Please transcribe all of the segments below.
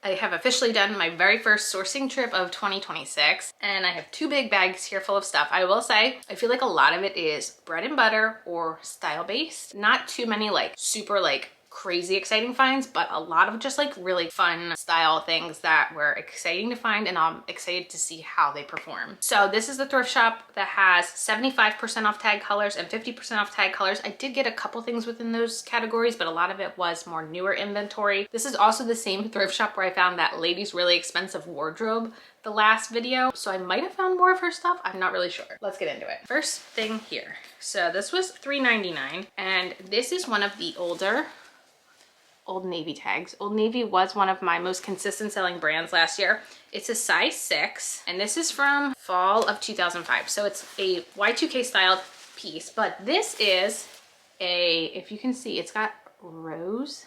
I have officially done my very first sourcing trip of 2026, and I have 2 big bags here full of stuff. I will say, I feel like a lot of it is bread and butter or style based. Not too many like super like crazy exciting finds, but a lot of just like really fun style things that were exciting to find, and I'm excited to see how they perform. So this is the thrift shop that has 75% off tag colors and 50% off tag colors. I did get a couple things within those categories, but a lot of it was more newer inventory. This is also the same thrift shop where I found that lady's really expensive wardrobe the last video, so I might have found more of her stuff. I'm not really sure. Let's get into it. First thing here. So this was $3.99, and this is one of the older Old Navy tags. Old Navy was one of my most consistent selling brands last year. It's a size 6, and this is from fall of 2005. So it's a Y2K styled piece, but this is a, if you can see, it's got roses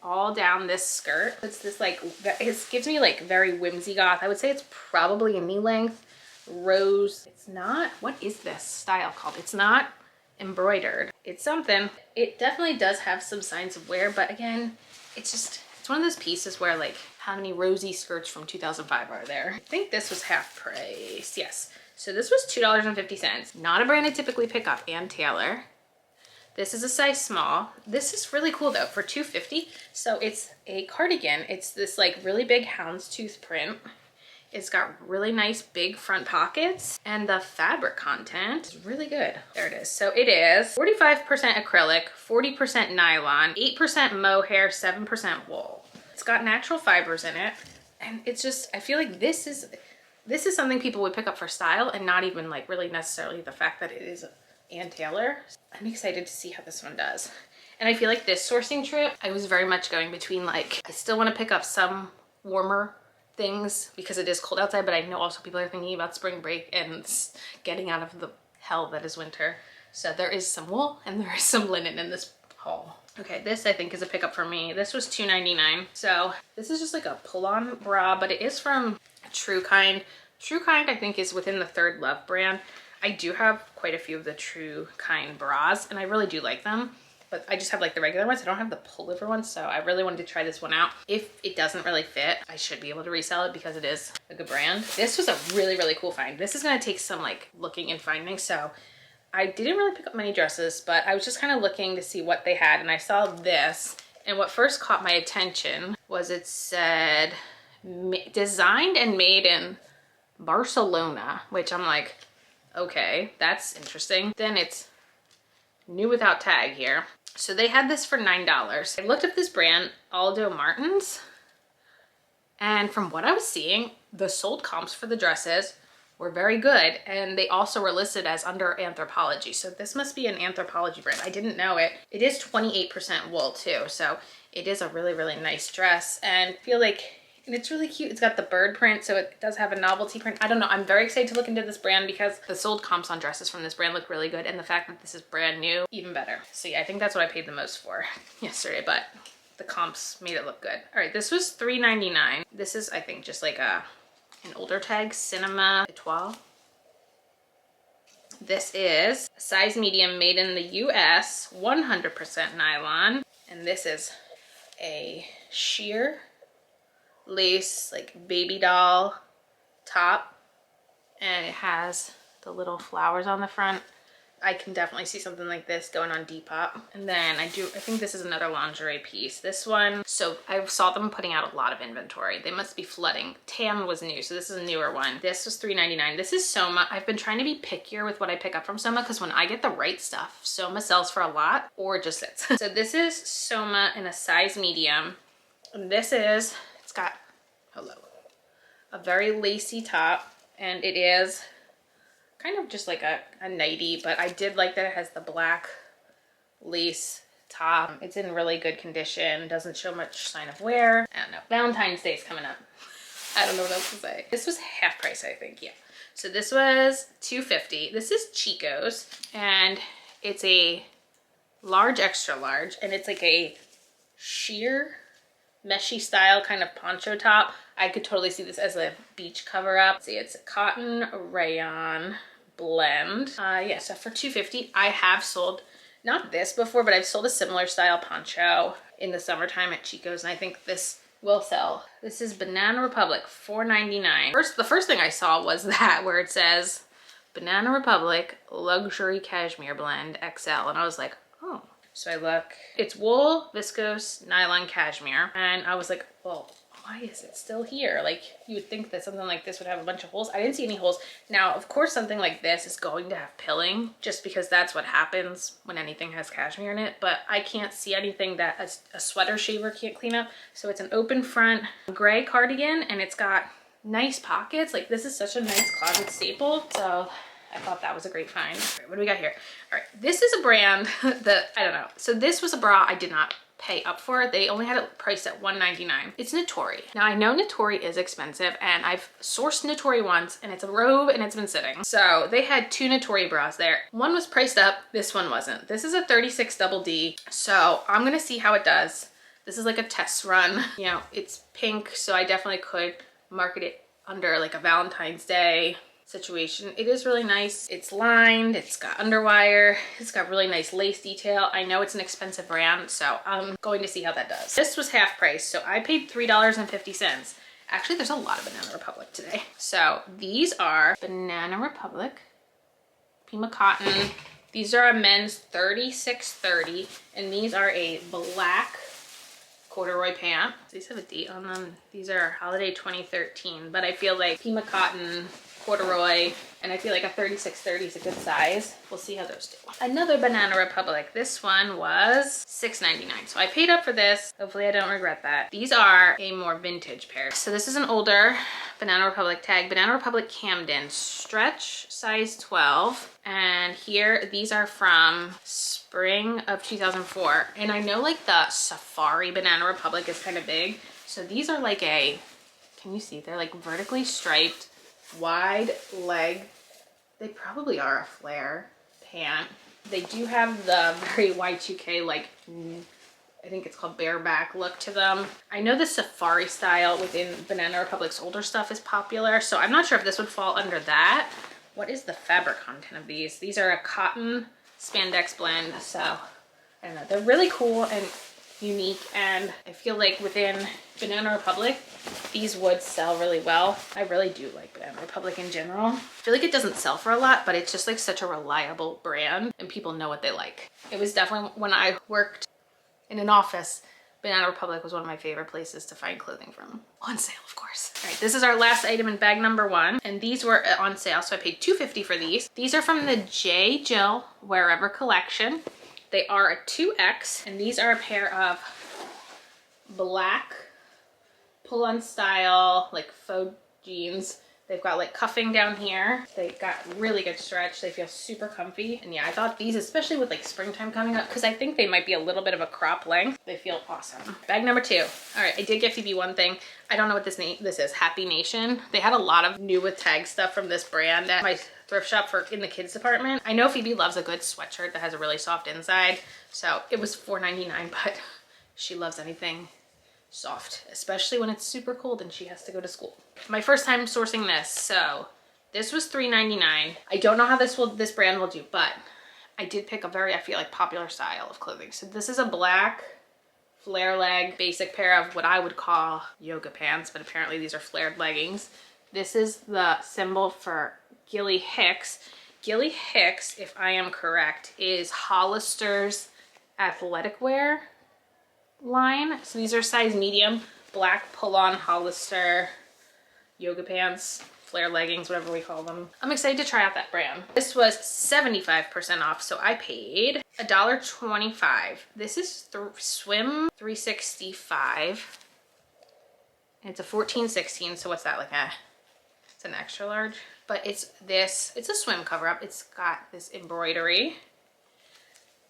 all down this skirt. It's this like, it gives me like very whimsy goth. I would say it's probably a knee length rose. It's not, what is this style called? It's not embroidered. It's something. It definitely does have some signs of wear, but again, it's one of those pieces where like, how many rosy skirts from 2005 are there? I think this was half price. Yes. So this was $2.50. Not a brand I typically pick up. Ann Taylor. This is a size small. This is really cool though, for $2.50. So it's a cardigan. It's this like really big houndstooth print. It's got really nice big front pockets, and the fabric content is really good. There it is. So it is 45% acrylic, 40% nylon, 8% mohair, 7% wool. It's got natural fibers in it, and it's just, I feel like this is something people would pick up for style and not even like really necessarily the fact that it is Ann Taylor. I'm excited to see how this one does. And I feel like this sourcing trip, I was very much going between like, I still want to pick up some warmer things because it is cold outside, but I know also people are thinking about spring break and getting out of the hell that is winter. So there is some wool and there is some linen in this haul. Okay, this I think is a pickup for me. This was $2.99. So this is just like a pull-on bra, but it is from True Kind. True Kind I think is within the Third Love brand. I do have quite a few of the True Kind bras, and I really do like them. But I just have like the regular ones. I don't have the pullover ones, so I really wanted to try this one out. If it doesn't really fit, I should be able to resell it because it is a good brand. This was a really, really cool find. This is gonna take some like looking and finding. So I didn't really pick up many dresses, but I was just kind of looking to see what they had, and I saw this. And what first caught my attention was it said designed and made in Barcelona, which I'm like, okay, that's interesting. Then it's new without tag here. So they had this for $9. I looked up this brand, Aldo Martins, and from what I was seeing, the sold comps for the dresses were very good, and they also were listed as under Anthropologie. So this must be an Anthropologie brand. I didn't know it. It is 28% wool too, so it is a really, really nice dress, and I feel like, and it's really cute. It's got the bird print, so it does have a novelty print. I don't know. I'm very excited to look into this brand because the sold comps on dresses from this brand look really good, and the fact that this is brand new, even better. So yeah, I think that's what I paid the most for yesterday, but the comps made it look good. All right, this was $3.99. This is, I think, just like an older tag, Cinema Etoile. This is size medium, made in the US, 100% nylon, and this is a sheer lace like baby doll top, and it has the little flowers on the front. I can definitely see something like this going on Depop. And then I think this is another lingerie piece. This one, so I saw them putting out a lot of inventory. They must be flooding. Tam was new, so this is a newer one. This was $3.99. This is Soma. I've been trying to be pickier with what I pick up from Soma because when I get the right stuff, Soma sells for a lot or just sits. So this is Soma in a size medium. And this is, it's got, hello, a very lacy top, and it is kind of just like a nightie, but I did like that it has the black lace top. It's in really good condition, doesn't show much sign of wear. I don't know, Valentine's Day is coming up. I don't know what else to say. This was half price, I think, yeah. So this was $2.50. This is Chico's, and it's a large, extra large, and it's like a sheer meshy style kind of poncho top. I could totally see this as a beach cover up. See, it's a cotton rayon blend. Yeah, so for $2.50, I have sold, not this before, but I've sold a similar style poncho in the summertime at Chico's, and I think this will sell. This is Banana Republic, $4.99. The first thing I saw was that where it says Banana Republic Luxury Cashmere Blend XL. And I was like, oh. So I look, it's wool, viscose, nylon, cashmere. And I was like, well, why is it still here? Like, you would think that something like this would have a bunch of holes. I didn't see any holes. Now, of course, something like this is going to have pilling just because that's what happens when anything has cashmere in it. But I can't see anything that a sweater shaver can't clean up. So it's an open front gray cardigan and it's got nice pockets. Like, this is such a nice closet staple. So I thought that was a great find. All right, what do we got here? All right, this is a brand that, I don't know. So this was a bra I did not pay up for. They only had it priced at $1.99. It's Natori. Now I know Natori is expensive and I've sourced Natori once and it's a robe and it's been sitting. So they had two Natori bras there. One was priced up, this one wasn't. This is a 36 double D. So I'm gonna see how it does. This is like a test run. You know, it's pink, so I definitely could market it under like a Valentine's Day situation. It is really nice. It's lined, it's got underwire, it's got really nice lace detail. I know it's an expensive brand, so I'm going to see how that does. This was half price, so I paid $3.50. Actually, there's a lot of Banana Republic today. So these are Banana Republic Pima Cotton. These are a men's 3630, and these are a black corduroy pant. These have a date on them. These are holiday 2013, but I feel like Pima Cotton, corduroy, and I feel like a 3630 is a good size. We'll see how those do. Another Banana Republic. This one was $6.99. So I paid up for this. Hopefully I don't regret that. These are a more vintage pair. So this is an older Banana Republic tag. Banana Republic Camden. Stretch size 12. And here, these are from spring of 2004. And I know like the Safari Banana Republic is kind of big. So these are like a, can you see? They're like vertically striped, wide leg. They probably are a flare pant. They do have the very Y2K, like, I think it's called bareback look to them. I know the safari style within Banana Republic's older stuff is popular, so I'm not sure if this would fall under that. What is the fabric content of these? These are a cotton spandex blend, so I don't know. They're really cool and unique, and I feel like within Banana Republic, these would sell really well. I really do like Banana Republic in general. I feel like it doesn't sell for a lot, but it's just like such a reliable brand and people know what they like. It was definitely, when I worked in an office, Banana Republic was one of my favorite places to find clothing from. On sale, of course. All right, this is our last item in bag number 1, and these were on sale, so I paid $2.50 for these. These are from the J. Jill Wherever collection. They are a 2X, and these are a pair of black pull-on style, like faux jeans. They've got like cuffing down here. They got really good stretch. They feel super comfy. And yeah, I thought these, especially with like springtime coming up, because I think they might be a little bit of a crop length. They feel awesome. Bag number 2. All right, I did get Phoebe one thing. I don't know what this is, Happy Nation. They had a lot of new with tag stuff from this brand at my thrift shop in the kids department. I know Phoebe loves a good sweatshirt that has a really soft inside. So it was $4.99, but she loves anything soft, especially when it's super cold and she has to go to school. My first time sourcing this, so this was $3.99. I don't know how this brand will do, but I did pick a very, I feel like, popular style of clothing. So this is a black flare leg basic pair of what I would call yoga pants, but apparently these are flared leggings. This is the symbol for Gilly Hicks. Gilly Hicks, if I am correct, is Hollister's athletic wear line. So these are size medium, black pull-on Hollister yoga pants, flare leggings, whatever we call them. I'm excited to try out that brand. This was 75% off, so I paid $1.25. This is Swim 365. It's a 14-16, so what's that, like it's an extra large? But it's a swim cover up. It's got this embroidery.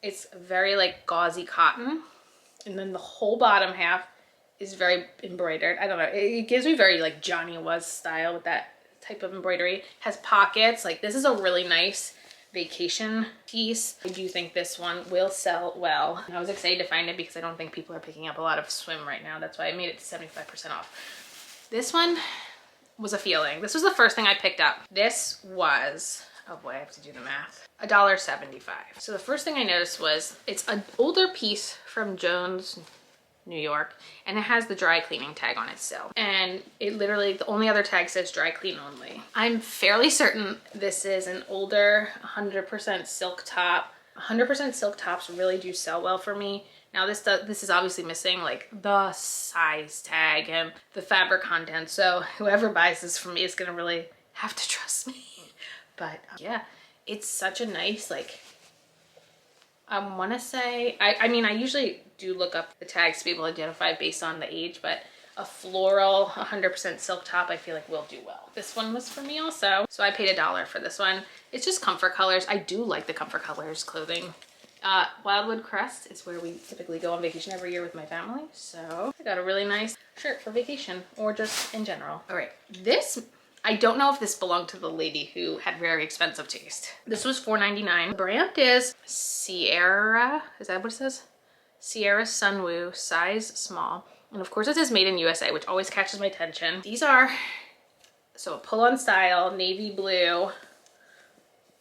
It's very like gauzy cotton. And then the whole bottom half is very embroidered. I don't know. It gives me very like Johnny Was style with that type of embroidery. Has pockets. Like, this is a really nice vacation piece. I do think this one will sell well. I was excited to find it because I don't think people are picking up a lot of swim right now. That's why I made it to 75% off. This one was a feeling. This was the first thing I picked up. This was, oh boy, I have to do the math, $1.75. So the first thing I noticed was it's an older piece from Jones New York, and it has the dry cleaning tag on it still. And it literally, the only other tag says dry clean only. I'm fairly certain this is an older 100% silk top. 100% silk tops really do sell well for me. Now this is obviously missing like the size tag and the fabric content. So whoever buys this from me is gonna really have to trust me. But yeah, it's such a nice, like, I wanna say, I mean, I usually do look up the tags to be able to identify based on the age, but a floral 100% silk top I feel like will do well. This one was for me also, so I paid $1 for this one. It's just comfort colors. I do like the comfort colors clothing. Wildwood Crest is where we typically go on vacation every year with my family, so I got a really nice shirt for vacation or just in general. All right, this, I don't know if this belonged to the lady who had very expensive taste. This was $4.99. The brand is Sierra, is that what it says? Sierra Sunwoo, size small. And of course it says made in USA, which always catches my attention. These are, so a pull-on style, navy blue,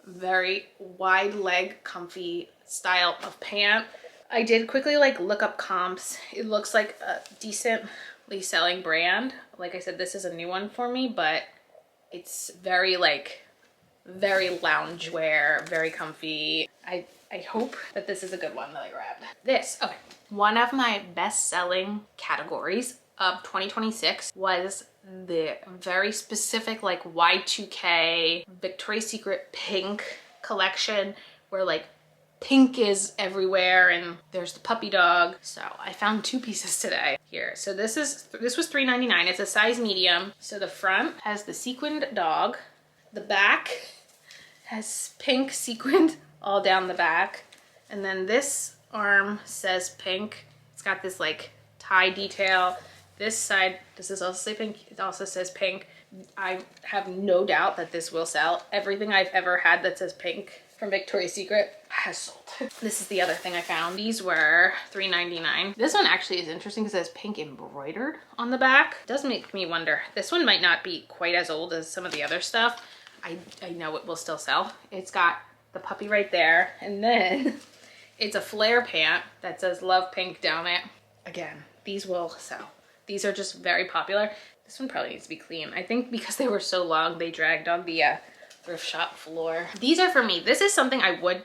very wide leg, comfy style of pant. I did quickly like look up comps. It looks like a decently selling brand. Like I said, this is a new one for me, but it's very like, very loungewear, very comfy. I hope that this is a good one that I grabbed. This, okay. One of my best-selling categories of 2026 was the very specific like Y2K Victoria's Secret pink collection where like pink is everywhere and there's the puppy dog. So I found two pieces today here. So this was $3.99. It's a size medium. So the front has the sequined dog. The back has pink sequined all down the back. And then this arm says pink. It's got this like tie detail. This side, does this also say pink? It also says pink. I have no doubt that this will sell. Everything I've ever had that says pink from Victoria's Secret has sold. This is the other thing I found. These were $3.99. This one actually is interesting because it says pink embroidered on the back. It does make me wonder. This one might not be quite as old as some of the other stuff. I know it will still sell. It's got the puppy right there. And then it's a flare pant that says love pink down it. Again, these will sell. These are just very popular. This one probably needs to be clean. I think because they were so long, they dragged on the thrift shop floor. These are for me. This is something I would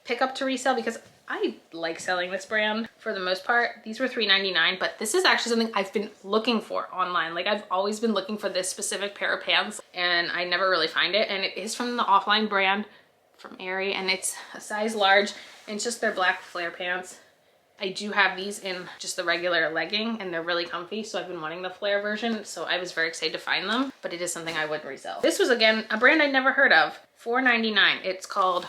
pick up to resell because I like selling this brand for the most part. These were $3.99, but this is actually something I've been looking for online. Like I've always been looking for this specific pair of pants and I never really find it. And it is from the offline brand from Aerie and it's a size large and it's just their black flare pants. I do have these in just the regular legging and they're really comfy. So I've been wanting the flare version. So I was very excited to find them, but it is something I would resell. This was again, a brand I'd never heard of, $4.99. It's called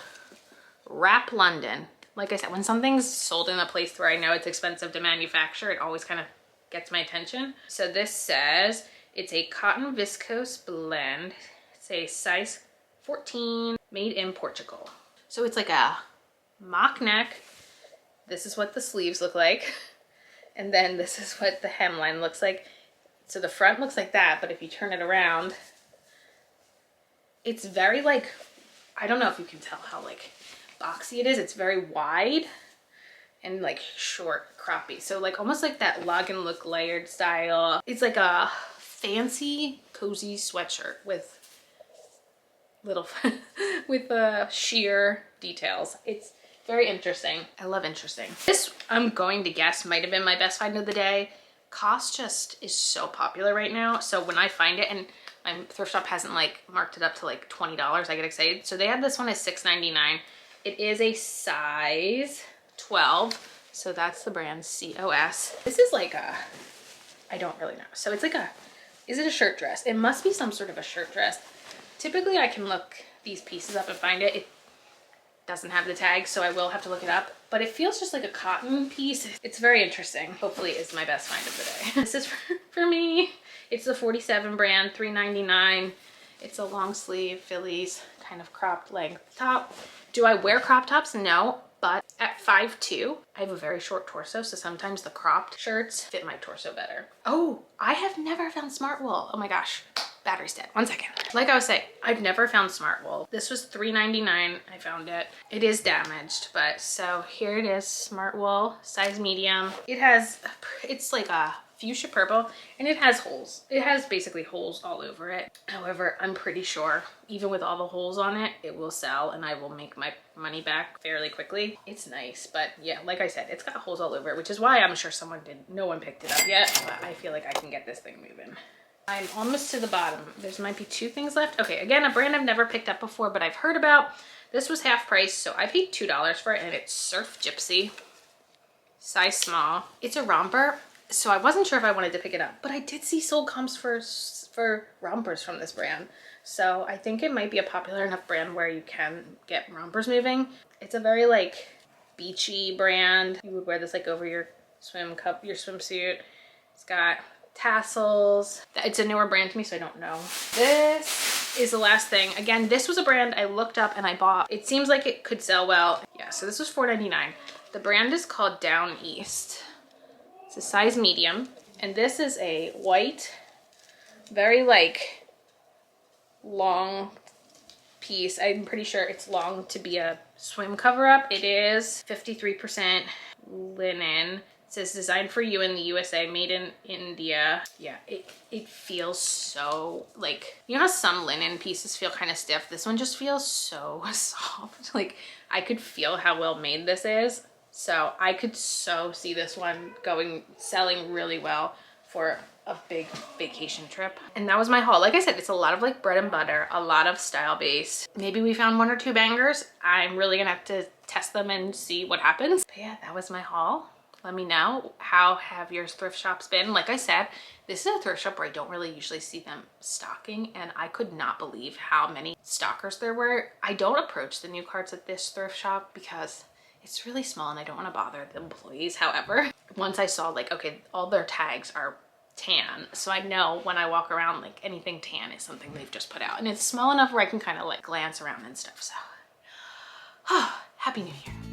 Wrap London. Like I said, when something's sold in a place where I know it's expensive to manufacture, it always kind of gets my attention. So this says it's a cotton viscose blend. It's a size 14, made in Portugal. So it's like a mock neck. This is what the sleeves look like. And then this is what the hemline looks like. So the front looks like that, but if you turn it around, it's very like, I don't know if you can tell how like boxy it is. It's very wide and like short croppy. So like almost like that log and look layered style. It's like a fancy cozy sweatshirt with little, with sheer details. It's very interesting. I love interesting. This, I'm going to guess, might have been my best find of the day. Cost just is so popular right now. So when I find it, and my thrift shop hasn't like marked it up to like $20, I get excited. So they had this one as $6.99. It is a size 12. So that's the brand COS. This is like a, I don't really know. So it's like a, is it a shirt dress? It must be some sort of a shirt dress. Typically I can look these pieces up and find it. It doesn't have the tag, so I will have to look it up, but it feels just like a cotton piece. It's very interesting. Hopefully it's my best find of the day. This is for me. It's the 47 brand, $3.99. It's a long sleeve Phillies kind of cropped length top. Do I wear crop tops? No, but at 5'2", I have a very short torso, so sometimes the cropped shirts fit my torso better. Oh, I have never found Smart Wool. Oh my gosh. battery's dead. One second. Like I was saying, I've never found smart wool. This was $3.99. I found it. It is damaged, but so here it is, smart wool, size medium. It's like a fuchsia purple, and it has holes. It has basically holes all over it. However, I'm pretty sure even with all the holes on it, it will sell and I will make my money back fairly quickly. It's nice, but yeah, like I said, it's got holes all over it, which is why I'm sure no one picked it up yet, but I feel like I can get this thing moving. I'm almost to the bottom. There's might be 2 things left. Okay, again, a brand I've never picked up before, but I've heard about. This was half price, so I paid $2 for it, and it's Surf Gypsy, size small. It's a romper, so I wasn't sure if I wanted to pick it up, but I did see sold comps for rompers from this brand. So I think it might be a popular enough brand where you can get rompers moving. It's a very like beachy brand. You would wear this like over your swimsuit. It's got tassels. It's a newer brand to me, so I don't know. This is the last thing. Again, this was a brand I looked up and I bought. It seems like it could sell well. Yeah, so this was $4.99. The brand is called Down East. It's a size medium, and this is a white, very like long piece. I'm pretty sure it's long to be a swim cover up. It is 53% linen. It says designed for you in the USA, made in India. Yeah, it feels so like, you know how some linen pieces feel kind of stiff? This one just feels so soft. Like I could feel how well made this is. So I could so see this one selling really well for a big vacation trip. And that was my haul. Like I said, it's a lot of like bread and butter, a lot of style based. Maybe we found 1 or 2 bangers. I'm really gonna have to test them and see what happens. But yeah, that was my haul. Let me know, how have your thrift shops been? Like I said, this is a thrift shop where I don't really usually see them stocking, and I could not believe how many stockers there were. I don't approach the new carts at this thrift shop because it's really small and I don't want to bother the employees. However, once I saw like, okay, all their tags are tan, so I know when I walk around, like anything tan is something they've just put out, and it's small enough where I can kind of like glance around and stuff. So happy New Year.